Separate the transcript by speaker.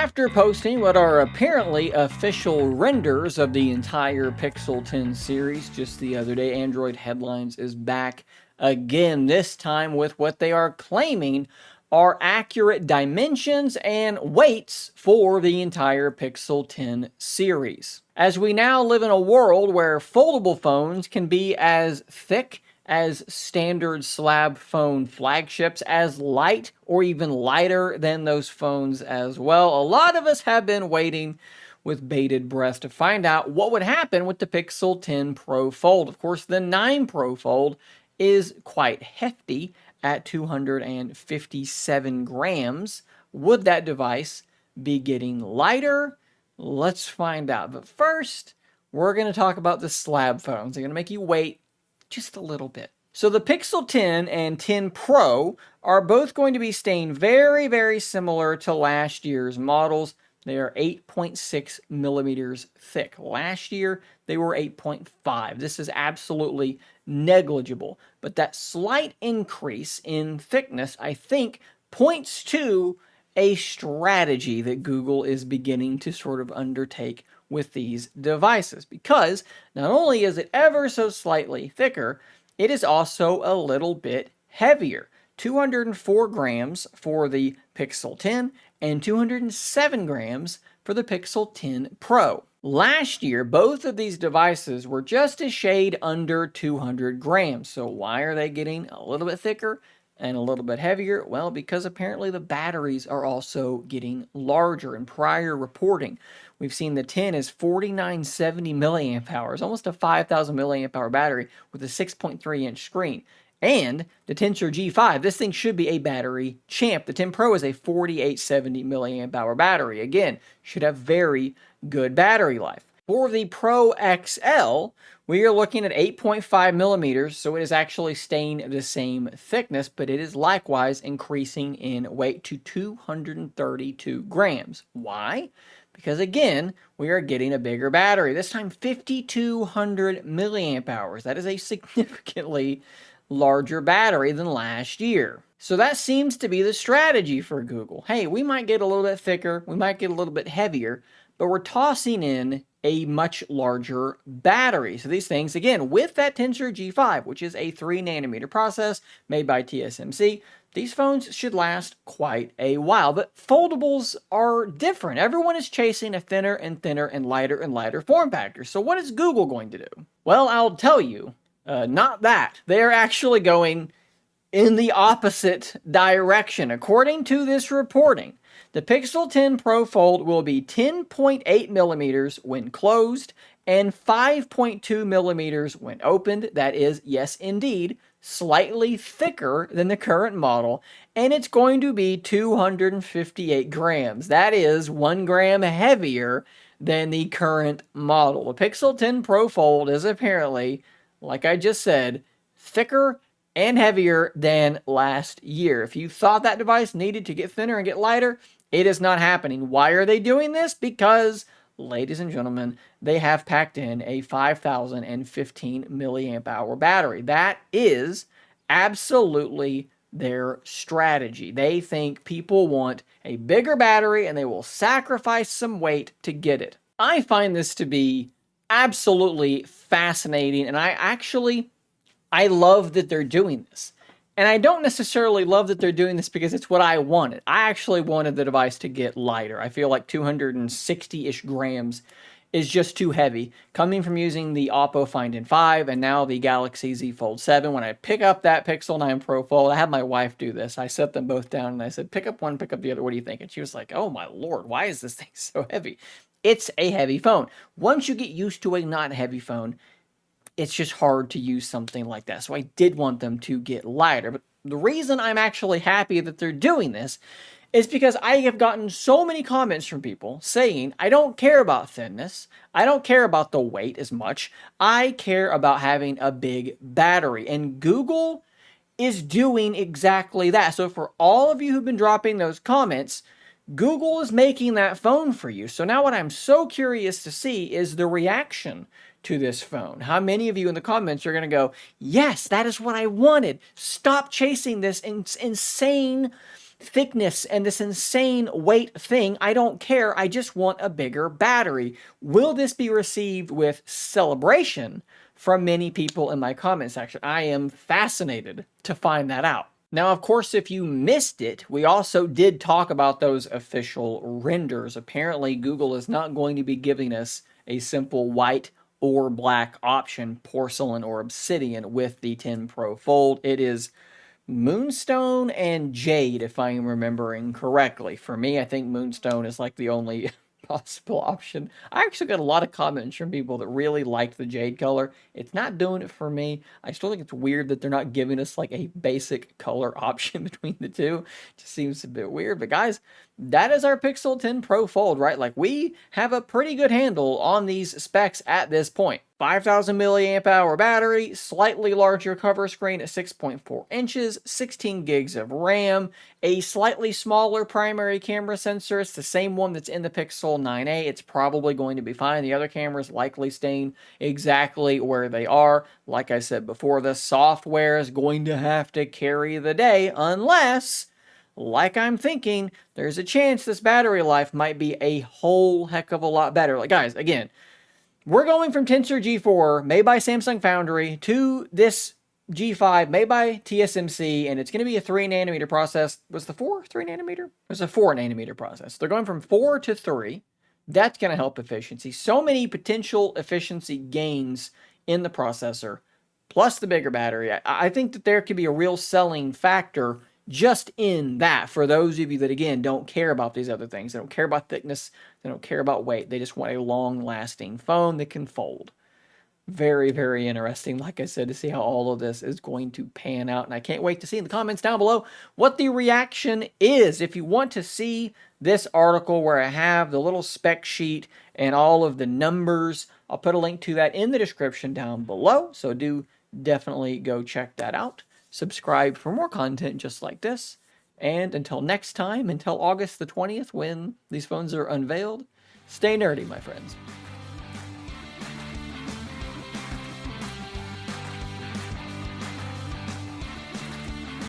Speaker 1: After posting what are apparently official renders of the entire Pixel 10 series just the other day, Android Headlines is back again, this time with what they are claiming are accurate dimensions and weights for the entire Pixel 10 series. As we now live in a world where foldable phones can be as thick as standard slab phone flagships, as light or even lighter than those phones as well, a lot of us have been waiting with bated breath to find out what would happen with the Pixel 10 Pro Fold. Of course, the 9 Pro Fold is quite hefty at 257 grams. Would that device be getting lighter? Let's find out. But first, we're going to talk about the slab phones. They're going to make you wait just a little bit. So the Pixel 10 and 10 Pro are both going to be staying very, very similar to last year's models. They are 8.6 millimeters thick. Last year, they were 8.5. This is absolutely negligible. But that slight increase in thickness, I think, points to a strategy that Google is beginning to sort of undertake with these devices. Because not only is it ever so slightly thicker, it is also a little bit heavier. 204 grams for the Pixel 10 and 207 grams for the Pixel 10 Pro. Last year, both of these devices were just a shade under 200 grams. So why are they getting a little bit thicker and a little bit heavier? Well, because apparently the batteries are also getting larger. In prior reporting, we've seen the 10 is 4970 milliamp hours, almost a 5000 milliamp hour battery with a 6.3-inch screen. And the Tensor G5, this thing should be a battery champ. The 10 Pro is a 4870 milliamp hour battery. Again, should have very good battery life. For the Pro XL, we are looking at 8.5 millimeters, so it is actually staying the same thickness, but it is likewise increasing in weight to 232 grams. Why? Because again, we are getting a bigger battery. This time 5200 milliamp hours. That is a significantly larger battery than last year. So that seems to be the strategy for Google. Hey, we might get a little bit thicker, we might get a little bit heavier, but we're tossing in a much larger battery. So these things, again, with that Tensor G5, which is a 3-nanometer process made by TSMC, these phones should last quite a while. But foldables are different. Everyone is chasing a thinner and thinner and lighter form factor. So what is Google going to do? Well, I'll tell you, not that. They're actually going in the opposite direction. According to this reporting, the Pixel 10 Pro Fold will be 10.8 millimeters when closed and 5.2 millimeters when opened. That is, yes indeed, slightly thicker than the current model, and it's going to be 258 grams. That is 1 gram heavier than the current model. The Pixel 10 Pro Fold is apparently, like I just said, thicker and heavier than last year. If you thought that device needed to get thinner and get lighter, it is not happening. Why are they doing this? Because, ladies and gentlemen, they have packed in a 5015 milliamp hour battery. That is absolutely their strategy. They think people want a bigger battery and they will sacrifice some weight to get it. I find this to be absolutely fascinating, and I love that they're doing this. And I don't necessarily love that they're doing this because it's what I wanted. I actually wanted the device to get lighter. I feel like 260-ish grams is just too heavy. Coming from using the Oppo Find N5 and now the Galaxy Z Fold 7, when I pick up that Pixel 9 Pro Fold, I had my wife do this. I set them both down and I said, pick up one, pick up the other. What do you think? And she was like, oh my Lord, why is this thing so heavy? It's a heavy phone. Once you get used to a not heavy phone, it's just hard to use something like that. So I did want them to get lighter. But the reason I'm actually happy that they're doing this is because I have gotten so many comments from people saying, I don't care about thinness. I don't care about the weight as much. I care about having a big battery. And Google is doing exactly that. So for all of you who've been dropping those comments, Google is making that phone for you. So now what I'm so curious to see is the reaction to this phone. How many of you in the comments are going to go, yes, that is what I wanted. Stop chasing this insane thickness and this insane weight thing. I don't care. I just want a bigger battery. Will this be received with celebration from many people in my comment section? I am fascinated to find that out. Now, of course, if you missed it, we also did talk about those official renders. Apparently, Google is not going to be giving us a simple white or black option, porcelain or obsidian, with the 10 Pro Fold. It is Moonstone and Jade, if I'm remembering correctly. For me, I think Moonstone is like the only possible option. I actually got a lot of comments from people that really liked the Jade color. It's not doing it for me. I still think it's weird that they're not giving us like a basic color option between the two. It just seems a bit weird. But guys, that is our Pixel 10 Pro Fold, right? Like, we have a pretty good handle on these specs at this point. 5,000 milliamp hour battery, slightly larger cover screen at 6.4 inches, 16 gigs of RAM, a slightly smaller primary camera sensor. It's the same one that's in the Pixel 9a. It's probably going to be fine. The other cameras likely staying exactly where they are. Like I said before, the software is going to have to carry the day unless, like I'm thinking, there's a chance this battery life might be a whole heck of a lot better. Like, guys, again, we're going from Tensor G4, made by Samsung Foundry, to this G5, made by TSMC, and it's going to be a 3nm process. Was the 4 3nm? It was a 4nm process. They're going from 4 to 3. That's going to help efficiency. So many potential efficiency gains in the processor, plus the bigger battery. I think that there could be a real selling factor just in that for those of you that, again, don't care about these other things. They don't care about thickness. They don't care about weight. They just want a long-lasting phone that can fold. Very, very interesting, like I said, to see how all of this is going to pan out. And I can't wait to see in the comments down below what the reaction is. If you want to see this article where I have the little spec sheet and all of the numbers, I'll put a link to that in the description down below. So do definitely go check that out. Subscribe for more content just like this. And until next time, until August the 20th, when these phones are unveiled, stay nerdy, my friends.